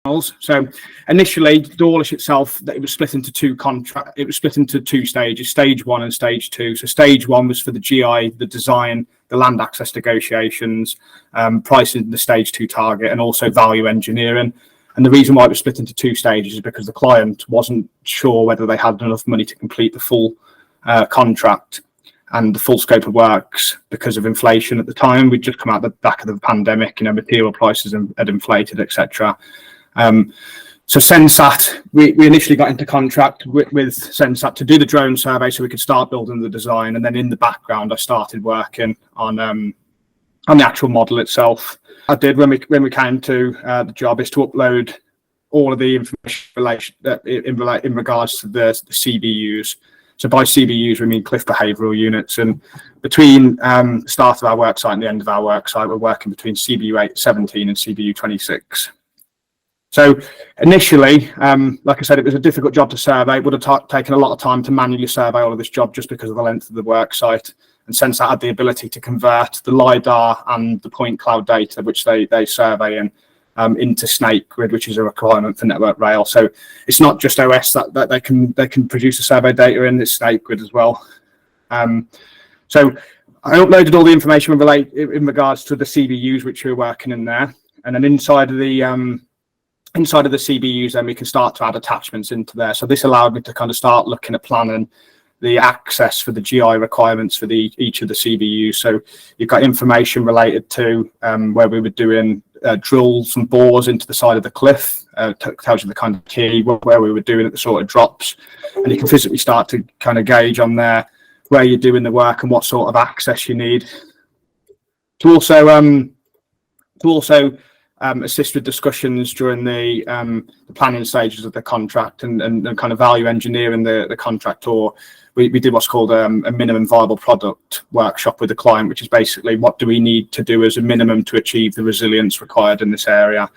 So initially, Dawlish itself, it was split into two stages, stage 1 and stage 2. So stage 1 was for the GI, the design, the land access negotiations, pricing the stage 2 target, and also value engineering. And the reason why it was split into 2 stages is because the client wasn't sure whether they had enough money to complete the full contract and the full scope of works because of inflation at the time. We'd just come out the back of the pandemic, material prices had inflated, etc. So Sensat, we initially got into contract with Sensat to do the drone survey so we could start building the design. And then in the background, I started working on the actual model itself. I did when we came to the job is to upload all of the information in regards to the CBUs. So by CBUs, we mean cliff behavioural units. And between the start of our work site and the end of our work site, we're working between CBU 17 and CBU 26. So initially, like I said, it was a difficult job to survey. It would have taken a lot of time to manually survey all of this job just because of the length of the work site. And Sensat had the ability to convert the LiDAR and the point cloud data, which they survey in, into Snake Grid, which is a requirement for Network Rail. So it's not just OS that they can produce the survey data in, it's Snake Grid as well. So I uploaded all the information in regards to the CBUs which we were working in there, and then inside of the CBUs, then we can start to add attachments into there. So this allowed me to kind of start looking at planning the access for the GI requirements for each of the CBUs. So you've got information related to where we were doing drills and bores into the side of the cliff, tells you the kind of key, where we were doing at the sort of drops. And you can physically start to kind of gauge on there where you're doing the work and what sort of access you need. To also assist with discussions during the planning stages of the contract and kind of value engineering the contract, or we did what's called a minimum viable product workshop with the client, which is basically what do we need to do as a minimum to achieve the resilience required in this area.